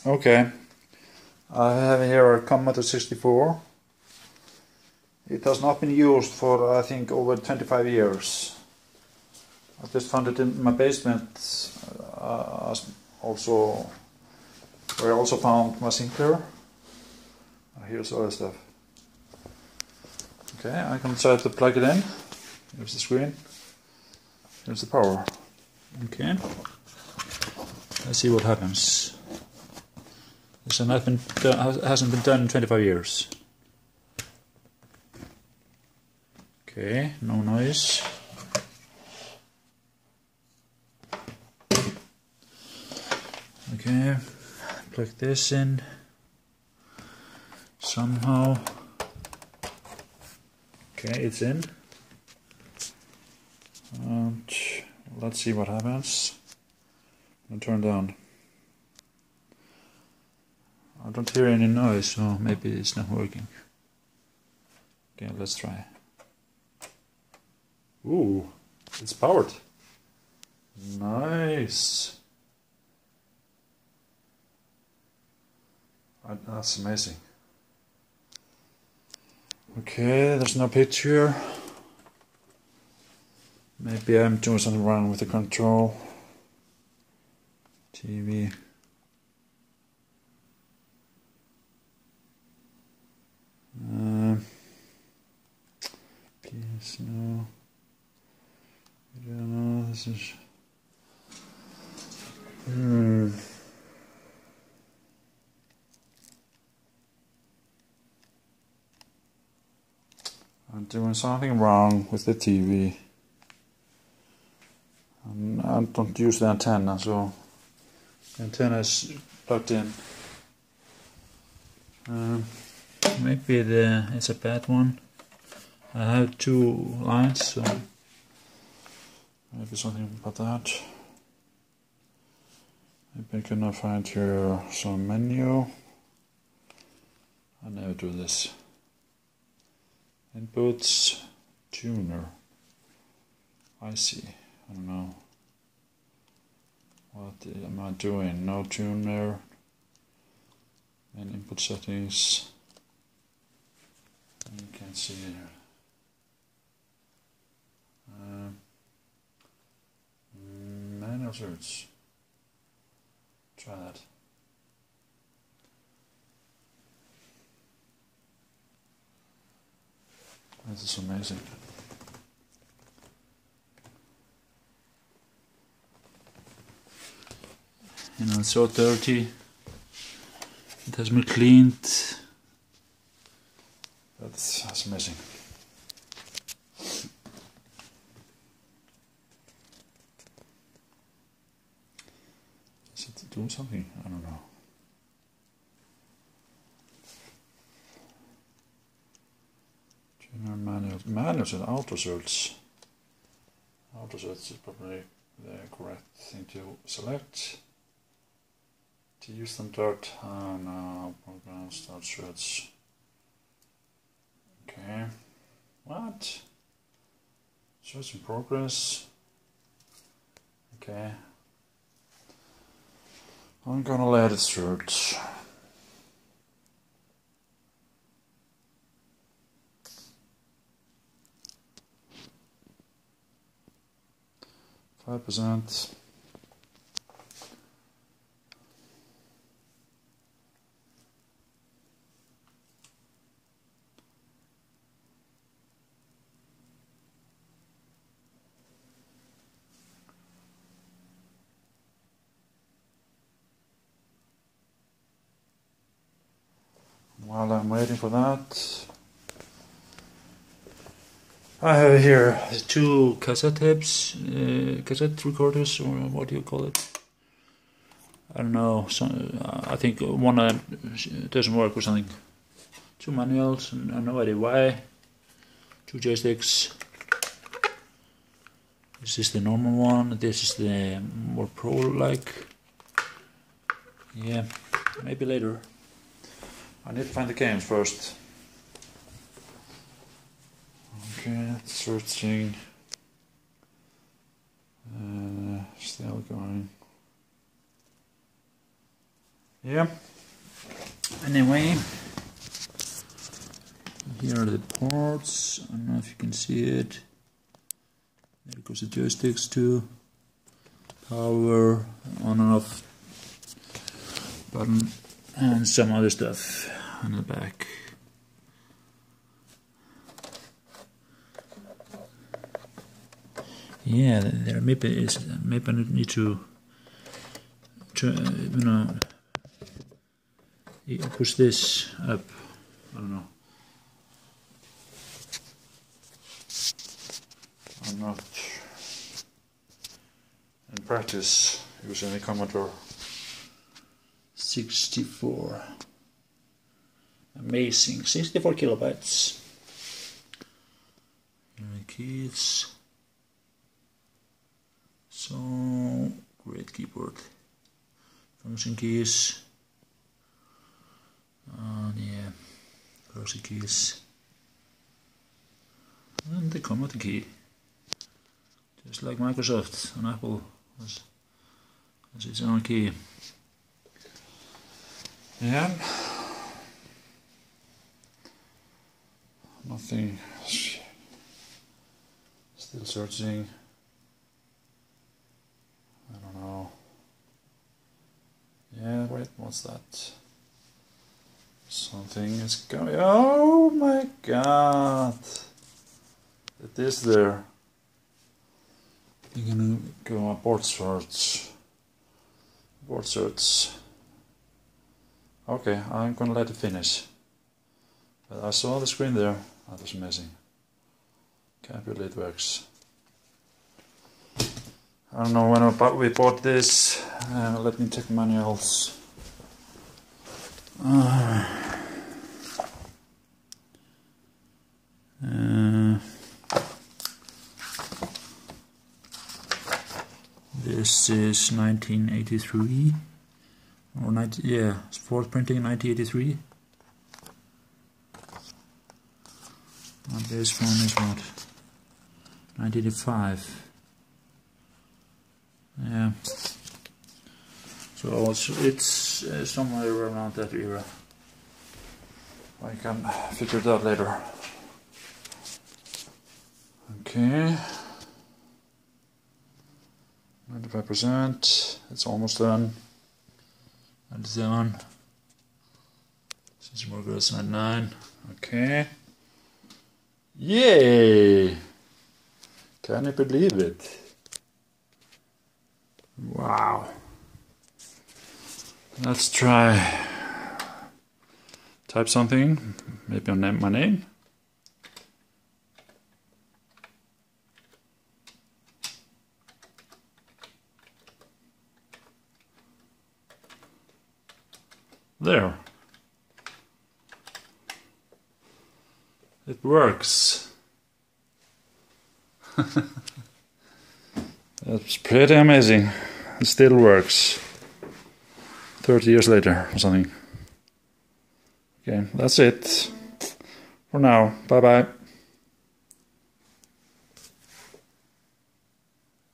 Okay, I have here a Commodore 64. It has not been used for I think over 25 years. I just found it in my basement. Also, where I also found my Sinclair. Here's other stuff. Okay, I can try to plug it in. Here's the screen. Here's the power. Okay. Let's see what happens. This hasn't been done in 25 years. Okay, no noise. Okay, plug this in somehow. Okay, it's in. And let's see what happens. I'll turn down. I don't hear any noise, so maybe it's not working. Okay, let's try. Ooh, it's powered. Nice. That's amazing. Okay, there's no picture. Maybe I'm doing something wrong with the control. TV. PS, no. I don't know, this is... I'm doing something wrong with the TV. I don't use the antenna, so the antenna is plugged in. Maybe it's a bad one. I have two lines, so maybe something about that. Maybe I can find here some menu. I never do this. Inputs, tuner. I see. I don't know. What am I doing? No tuner. And input settings. You can see here. Manual search. Try that. This is amazing. You know, it's so dirty. It has been cleaned. That's amazing. Is it doing something? I don't know. Manuals and auto search. Auto search is probably the correct thing to select. To use them dirt and program start search. Okay. What? Search in progress. Okay. I'm gonna let it search. %. While I'm waiting for that, I have here two cassette tapes, cassette recorders, or what do you call it? I don't know. I think one doesn't work or something. Two manuals, and I have no idea why. Two joysticks. This is the normal one. This is the more pro-like. Yeah, maybe later. I need to find the games first. Okay, searching. Still going. Yeah. Anyway, here are the ports. I don't know if you can see it. There goes the joysticks too. Power, on and off button, and some other stuff on the back. Yeah, there maybe I need to push this up. I don't know. I'm not in practice using the Commodore 64. Amazing, 64 kilobytes. Here are the keys. So great keyboard. Function keys. Yeah, cursor keys. And the Commodore key. Just like Microsoft and Apple has its own key. Yeah. Nothing. Still searching. I don't know. Yeah, wait, what's that? Something is coming. Oh my god! It is there. You're gonna go on board search. Board search. Okay, I'm gonna let it finish. But I saw the screen there. That was amazing. Can't believe it works. I don't know when we bought this. Let me check manuals. This is 1983, or 90, yeah, fourth printing 1983. And this one is what? 1985. Yeah. So it's somewhere around that era. I can figure it out later. Okay. 95%. It's almost done. 97. Since more goes 99. Okay. Yay! Can you believe it? Wow. Let's try. Type something. Maybe my name. There. It works. That's pretty amazing. It still works. 30 years later or something. Okay, that's it for now. Bye bye.